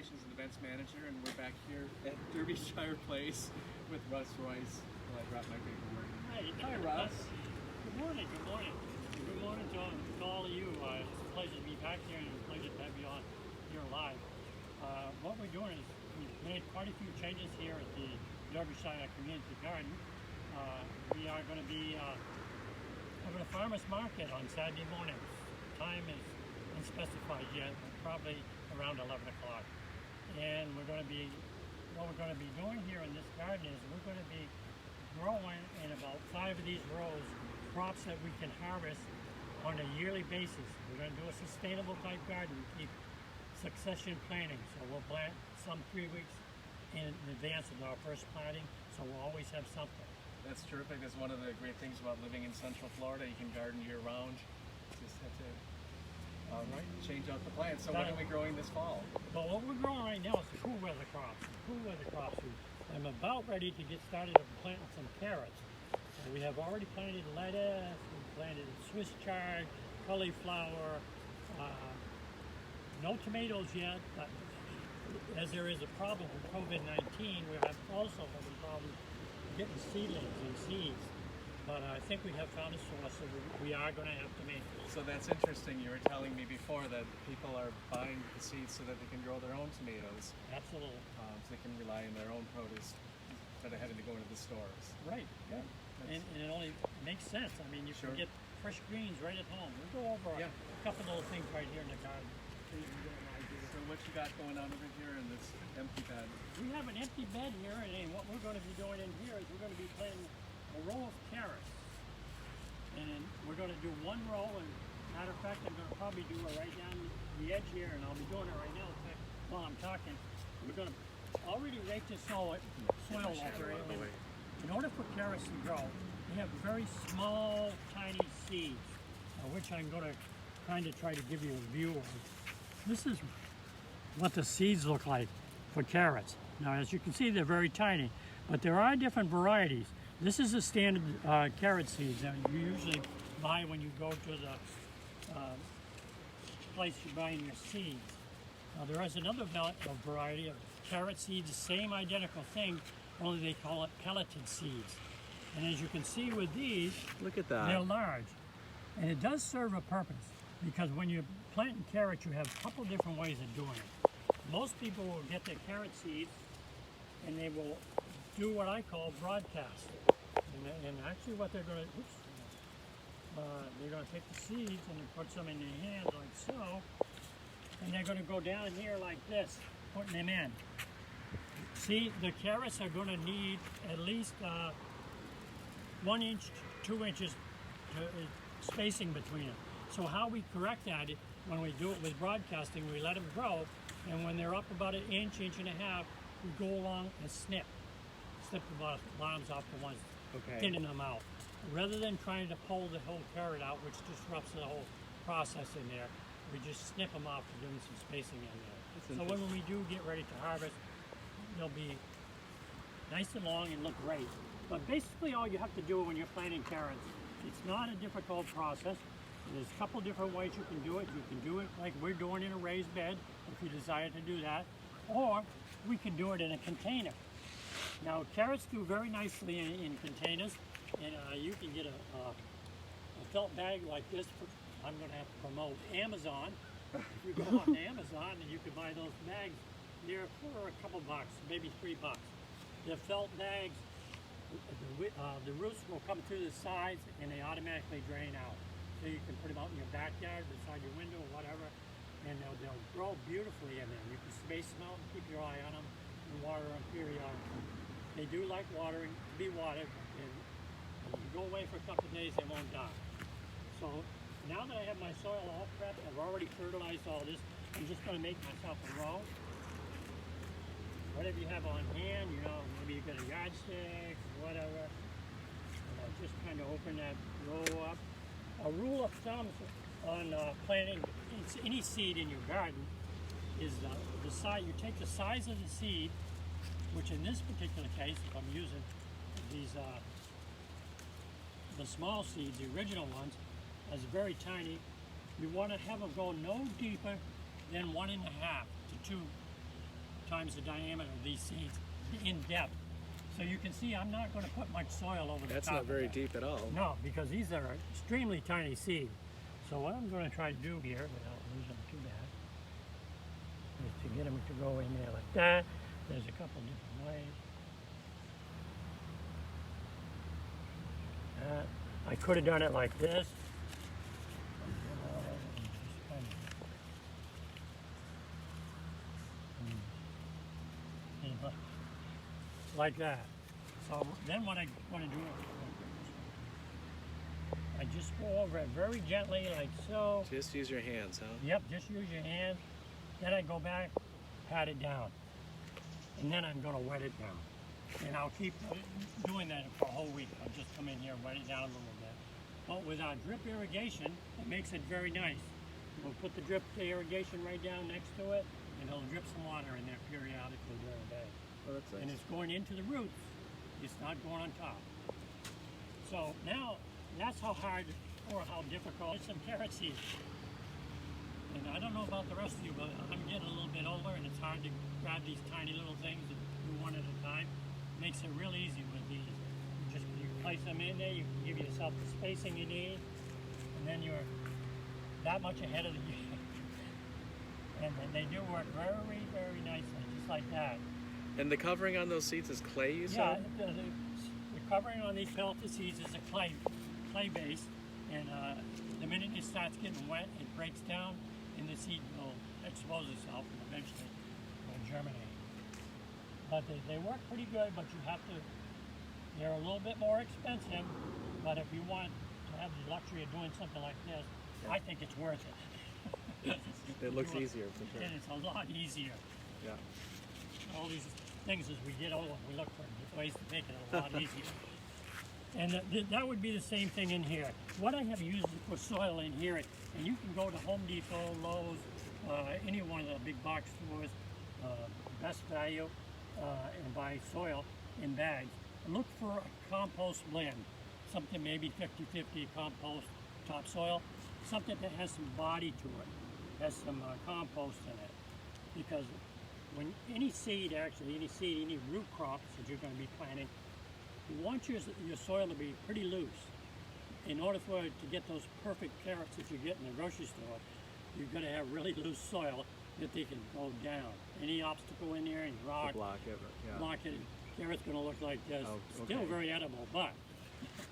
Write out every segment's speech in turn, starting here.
Communications and Events Manager, and we're back here at Derbyshire Place with Russ Royce. Well, I dropped my paperwork. Hi, Russ. Good morning, good morning. Good morning to all of you. It's a pleasure to be back here and a pleasure to have you on here live. What we're doing is we've made quite a few changes here at the Derbyshire Community Garden. We are going to be having a farmer's market on Saturday mornings. Time is unspecified yet, probably around 11 o'clock. And what we're going to be doing here in this garden is we're going to be growing in about 5 of these rows crops that we can harvest on a yearly basis. We're going to do a sustainable type garden, keep succession planting. So we'll plant some 3 weeks in advance of our first planting, so we'll always have something. That's terrific. That's one of the great things about living in Central Florida. You can garden year-round. Just have to change out the plants. So what are we growing this fall? Well, what we're growing right now is the cool weather crops. I'm about ready to get started on planting some carrots. We have already planted lettuce, we planted Swiss chard, cauliflower, no tomatoes yet, but as there is a problem with COVID-19, we have also having problems getting seedlings and seeds. But I think we have found a source, so we are going to have tomatoes. So that's interesting. You were telling me before that people are buying the seeds so that they can grow their own tomatoes. Absolutely. So they can rely on their own produce instead of having to go into the stores. Right, yeah. And it only makes sense. I mean, you can get fresh greens right at home. We'll go over a couple little things right here in the garden so you can get an idea. So what you got going on over here in this empty bed? We have an empty bed here, and what we're going to be doing in here is we're going to be planting a row of carrots. And we're going to do one row, and matter of fact, I'm going to probably do it right down the edge here, and I'll be doing it right now. In fact, while I'm talking, we're going to already rake the soil over it. In order for carrots to grow, they have very small, tiny seeds, which I'm going to kind of try to give you a view of. This is what the seeds look like for carrots. Now, as you can see, they're very tiny, but there are different varieties. This is the standard carrot seeds that you usually buy when you go to the place you're buying your seeds. Now, there is another variety of carrot seeds, the same identical thing, only they call it pelleted seeds. And as you can see with these, look at that. They're large. And it does serve a purpose, because when you're planting carrots, you have a couple different ways of doing it. Most people will get their carrot seeds and they will do what I call broadcast. And actually what they're going to, they're going to take the seeds and put some in their hands like so, and they're going to go down here like this, putting them in. See, the carrots are going to need at least 1 inch, 2 inches spacing between them. So how we correct that, when we do it with broadcasting, we let them grow, and when they're up about 1 inch, 1.5 inches, we go along and snip the bottoms off the ones, thinning them out. Rather than trying to pull the whole carrot out, which disrupts the whole process in there, we just snip them off to give them some spacing in there. So when we do get ready to harvest, they'll be nice and long and look great. But basically all you have to do when you're planting carrots, it's not a difficult process. There's a couple different ways you can do it. You can do it like we're doing in a raised bed, if you desire to do that, or we can do it in a container. Now, carrots do very nicely in containers, and you can get a felt bag like this. I'm going to have to promote Amazon. If you go on Amazon, and you can buy those bags, they're for a couple bucks, maybe $3. The felt bags, the roots will come through the sides, and they automatically drain out. So you can put them out in your backyard, beside your window, or whatever, and they'll grow beautifully in there. You can space them out and keep your eye on them and water them periodically. They do like watering, to be watered, and if you go away for a couple of days, they won't die. So now that I have my soil all prepped, I've already fertilized all this, I'm just going to make myself a row. Whatever you have on hand, you know, maybe you've got a yardstick, whatever. And I'll just kind of open that row up. A rule of thumb on planting any seed in your garden is the size. You take the size of the seed, which in this particular case, if I'm using these the small seeds, the original ones, as very tiny, you want to have them go no deeper than 1.5 to 2 times the diameter of these seeds in depth. So you can see I'm not going to put much soil over the That's top not of very that. deep at all. No, because these are extremely tiny seeds. So what I'm going to try to do here, without losing too bad, is to get them to go in there like that. There's a couple different ways. I could have done it like this. Like that. So then what I want to do, I just go over it very gently like so. Just use your hands, huh? Yep, just use your hand. Then I go back, pat it down. And then I'm going to wet it down. And I'll keep doing that for a whole week. I'll just come in here and wet it down a little bit. But with our drip irrigation, it makes it very nice. We'll put the drip irrigation right down next to it, and it'll drip some water in there periodically during the day. Oh, that's nice. And it's going into the roots. It's not going on top. So now, that's how hard or how difficult. There's some carrot seeds. And I don't know about the rest of you, but I'm getting a little bit older and it's hard to grab these tiny little things and do one at a time. It makes it real easy with these. You place them in there, you give yourself the spacing you need, and then you're that much ahead of the game. And they do work very, very nicely, just like that. And the covering on those seeds is clay, you Yeah, said? the covering on these pelleted seeds is a clay base, and the minute it starts getting wet, it breaks down, and the seed will expose itself, and eventually will germinate. But they work pretty good, but you have to. They're a little bit more expensive, but if you want to have the luxury of doing something like this, I think it's worth it. It looks easier for sure. And it's a lot easier. Yeah. All these things as we get older, we look for ways to make it a lot easier. And that would be the same thing in here. What I have used for soil in here, and you can go to Home Depot, Lowe's, any one of the big box stores, Best Value, and buy soil in bags. And look for a compost blend, something maybe 50-50 compost topsoil, something that has some body to it, has some compost in it. Because when any seed, any root crops that you're going to be planting, you want your soil to be pretty loose. In order for it to get those perfect carrots that you get in the grocery store, you've got to have really loose soil that they can go down. Any obstacle in there, any rock, Block it, yeah. block it. Carrot's going to look like this. Oh, okay. Still very edible, but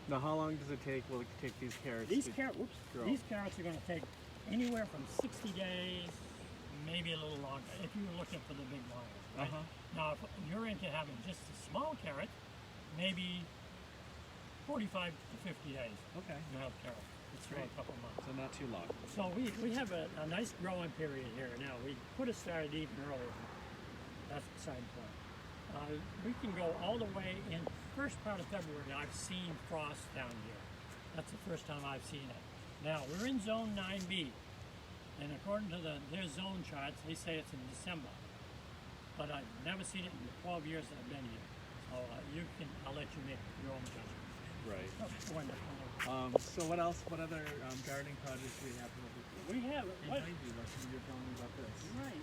Now, how long does it take? Will it take these carrots? these to carrots grow? are going to take anywhere from 60 days, maybe a little longer, if you're looking for the big ones. Right? Now, if you're into having just a small carrot, maybe 45 to 50 days. Okay. You have carrots. It's for a couple months. So not too long. So we have a nice growing period here now. We could have started even earlier. That's the side point. We can go all the way in first part of February. I've seen frost down here. That's the first time I've seen it. Now we're in zone 9B, and according to their zone charts, they say it's in December. But I've never seen it in the 12 years that I've been here. So I'll let you make your own judgment. Right. Wonderful. So what else? What other gardening projects do we have? We have what? Behind you, you're telling me about this. Right.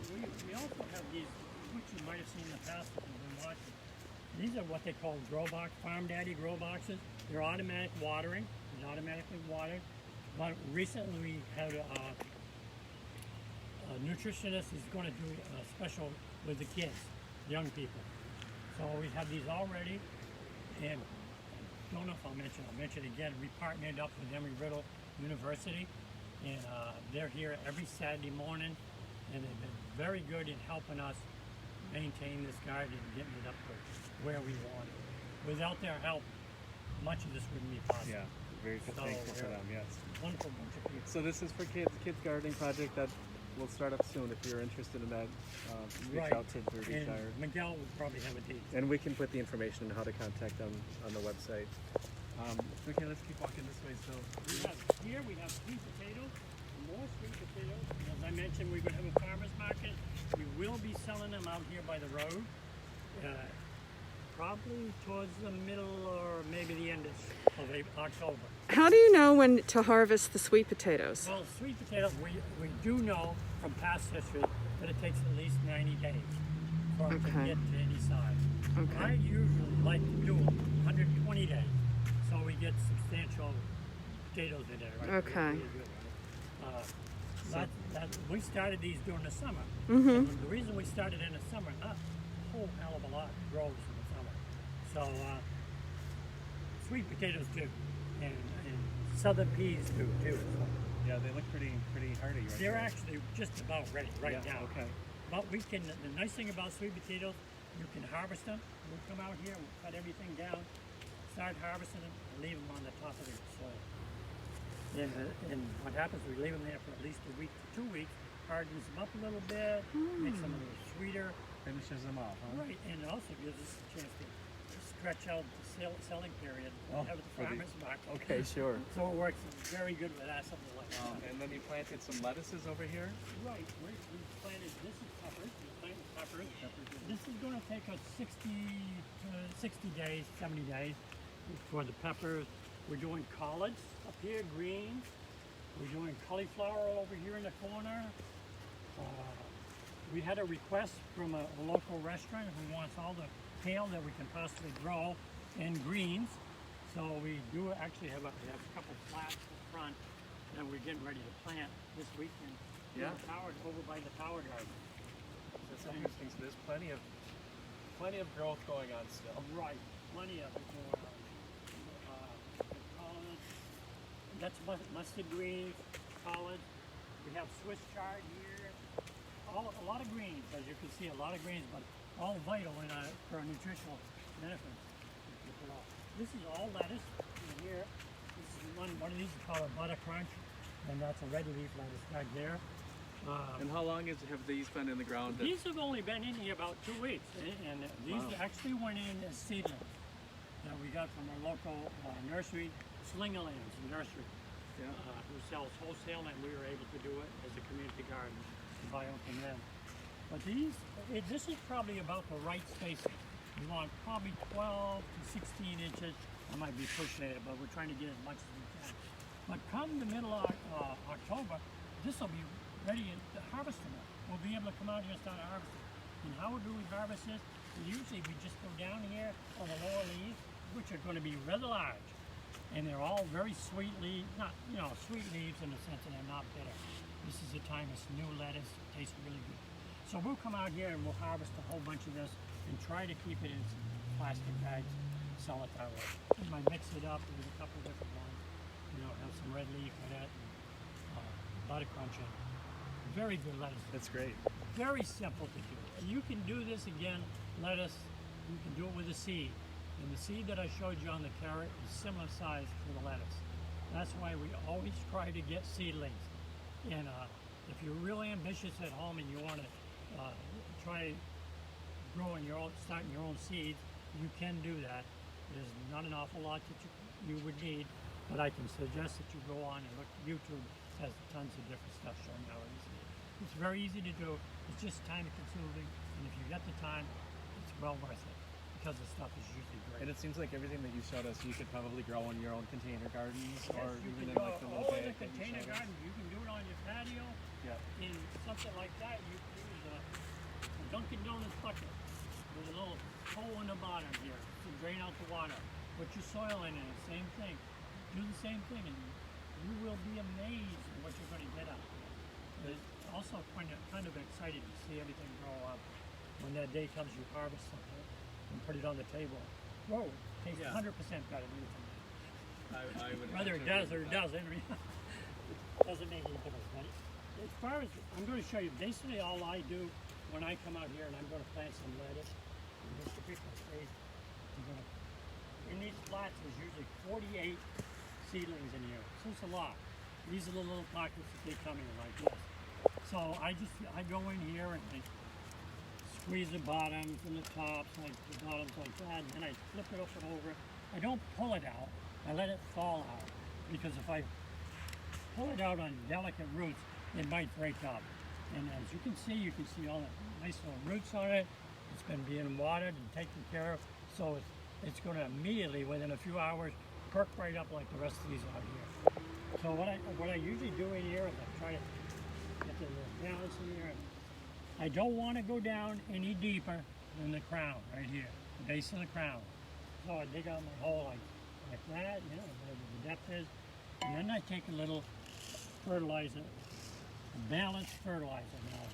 We also have these, which you might have seen in the past if you've been watching. These are what they call grow box, Farm Daddy grow boxes. They're automatic watering. It's automatically watered. But recently we had a nutritionist is going to do a special with the kids, young people. So we have these already, and I don't know if I'll mention it again. We partnered up with Embry-Riddle University, and they're here every Saturday morning, and they've been very good in helping us maintain this garden and getting it up to where we want it. Without their help, much of this wouldn't be possible. Yeah, very thankful for them. Yes. Wonderful bunch of people. So this is for kids gardening project that will start up soon. If you're interested in that, reach out to Derbyshire. And Miguel would probably have a date. And we can put the information on how to contact them on the website. Okay, let's keep walking this way. So Here we have sweet potatoes, more sweet potatoes. As I mentioned, we're going to have a farmer's market. We will be selling them out here by the road, probably towards the middle or maybe the end of October. How do you know when to harvest the sweet potatoes? Well, sweet potatoes, we do know from past history that it takes at least 90 days before we can Okay. get to any size. I Okay. usually like to do 120 days, so we get substantial potatoes in there. Right? Okay. Really good, right? We started these during the summer. Mm-hmm. And the reason we started in the summer, not a whole hell of a lot grows in the summer. So sweet potatoes too, and southern peas too. So Yeah, they look pretty hardy right they're there. actually just about ready right Yeah, now. okay. But we can. The nice thing about sweet potatoes, you can harvest them. We'll come out here, we'll cut everything down, start harvesting them, and leave them on the top of the soil. And what happens, we leave them there for at least a week to 2 weeks, hardens them up a little bit, makes them a little sweeter. Finishes them off, huh? Right, and it also gives us a chance to stretch out the selling period and have the for the- farmer's market. Okay, sure. So it works very good with that, something like that. And then you planted some lettuces over here. Right, we planted, this is peppers, we planted peppers. This is gonna take us 60 days, 70 days for the peppers. We're doing collards up here, greens. We're doing cauliflower over here in the corner. We had a request from a local restaurant who wants all the kale that we can possibly grow in greens. So we do actually have a couple plants in front that we're getting ready to plant this weekend. Yeah. Over by the Tower Garden. That's interesting. So there's plenty of growth going on still. Right, plenty of it going on. Collards, that's mustard greens, collards. We have Swiss chard here. A lot of greens, as you can see, a lot of greens, but all vital for our nutritional benefits. This is all lettuce in here. This is one of these is called a butter crunch, and that's a red leaf lettuce right there. And how long have these been in the ground? These have only been in here about 2 weeks, and these actually went in as seedlings that we got from our local nursery, Slingerland's nursery, who sells wholesale, and we were able to do it as a community garden to buy them from them. But this is probably about the right spacing. We want probably 12 to 16 inches. I might be pushing it, but we're trying to get as much as we can. But come the middle of October, this will be ready to harvest them. We'll be able to come out here and start harvesting. And how do we harvest this? Usually we just go down here on the lower leaves, which are going to be rather large. And they're all very sweet leaves, not, sweet leaves in the sense that they're not bitter. This is the time it's new lettuce, it tastes really good. So we'll come out here and we'll harvest a whole bunch of this and try to keep it in some plastic bags, sell it that way. We might mix it up with a couple different ones, have some red leaf with it, and butter crunch in. Very good lettuce. That's great. Very simple to do. And you can do this again, lettuce, you can do it with a seed. And the seed that I showed you on the carrot is similar size to the lettuce. That's why we always try to get seedlings. And if you're really ambitious at home and you want to try growing starting your own seeds, you can do that. There's not an awful lot that you would need, but I can suggest that you go on and look. YouTube has tons of different stuff showing how easy it is. It's very easy to do. It's just time consuming, and if you get the time, it's well worth it because the stuff is usually great. And it seems like everything that you showed us, you could probably grow in your own container gardens, Yes, or you even can in like the go little in bag a that you container showed us. garden. You can do it on your patio. Yeah. In something like that, you can use a Dunkin' Donuts bucket with a little hole in the bottom here to drain out the water. Put your soil in it, same thing. Do the same thing, and you will be amazed at what you're going to get out of it. It's also kind of exciting to see everything grow up. When that day comes, you harvest something and put it on the table. Whoa, it tastes 100% better than anything. I would Whether it does or it doesn't, doesn't make any difference. But as far as I'm going to show you, basically all I do when I come out here and I'm going to plant some lettuce in this particular space, in these flats there's usually 48 seedlings in here, so it's a lot. These are the little pockets that they come in like this. So I go in here and I squeeze the bottoms and the tops, like the bottoms like that, and then I flip it up and over. I don't pull it out. I let it fall out, because if I pull it out on delicate roots, it might break up. And as you can see all the nice little roots on it. It's been being watered and taken care of, so it's going to immediately, within a few hours, perk right up like the rest of these out here. So what I usually do in here is I try to get the little balance in here and I don't want to go down any deeper than the crown, right here, the base of the crown. So I dig out my hole like that, you know, whatever the depth is. And then I take a little fertilizer, a balanced fertilizer. Now,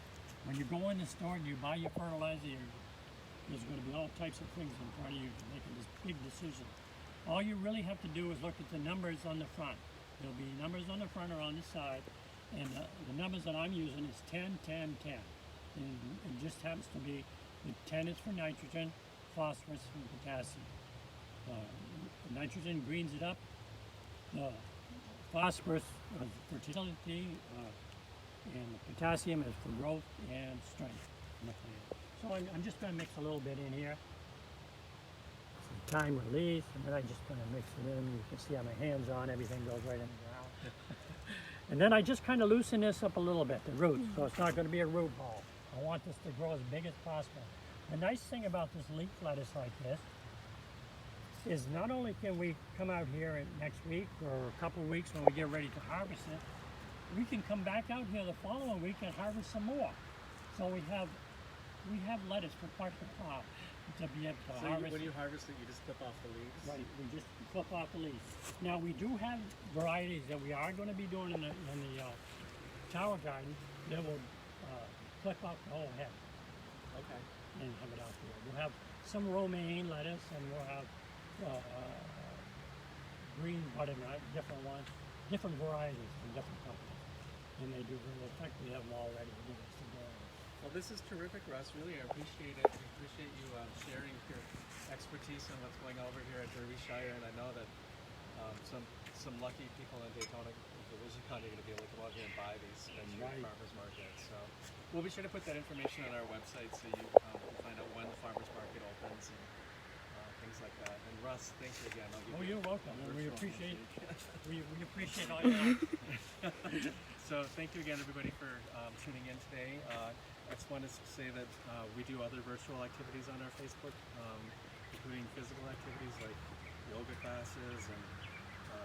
when you go in the store and you buy your fertilizer, there's going to be all types of things in front of you to make this big decision. All you really have to do is look at the numbers on the front. There'll be numbers on the front or on the side, and the numbers that I'm using is 10, 10, 10. And it just happens to be the 10 is for nitrogen, phosphorus and potassium. Nitrogen greens it up. Phosphorus is fertility, and the potassium is for growth and strength in the plant. So I'm just going to mix a little bit in here. Some time release, and then I'm just going to mix it in. You can see how my hands on, everything goes right in the ground. And then I just kind of loosen this up a little bit, the roots, so it's not going to be a root ball. I want this to grow as big as possible. The nice thing about this leaf lettuce like this is not only can we come out here next week or a couple of weeks when we get ready to harvest it, we can come back out here the following week and harvest some more. So we have lettuce for quite the crop to be able to harvest. When you harvest it, you just clip off the leaves? Right, we just clip off the leaves. Now we do have varieties that we are going to be doing in the tower garden that will clip off the whole head. Okay. And have it out there. We'll have some romaine lettuce, and we'll have green butternut, different ones, different varieties from different companies. And they do really effectively have them all ready to give us to go. Well, this is terrific, Russ. Really, I appreciate it. I appreciate you sharing your expertise on what's going over here at Derbyshire, and I know that some lucky people in Daytona, Derbyshire County, are going to be able to come out here and buy these at your farmers market. So we'll be sure to put that information on our website so you can find out when the farmers market opens and things like that. And Russ, thank you again. You're welcome. We appreciate we appreciate all your help. So thank you again, everybody, for tuning in today. I just wanted to say that we do other virtual activities on our Facebook, including physical activities like yoga classes and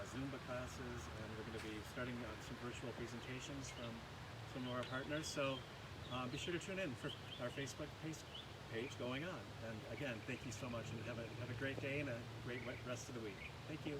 Zumba classes, and we're going to be starting some virtual presentations from some of our partners. So be sure to tune in for our Facebook page going on. And again, thank you so much, and have a great day and a great rest of the week. Thank you.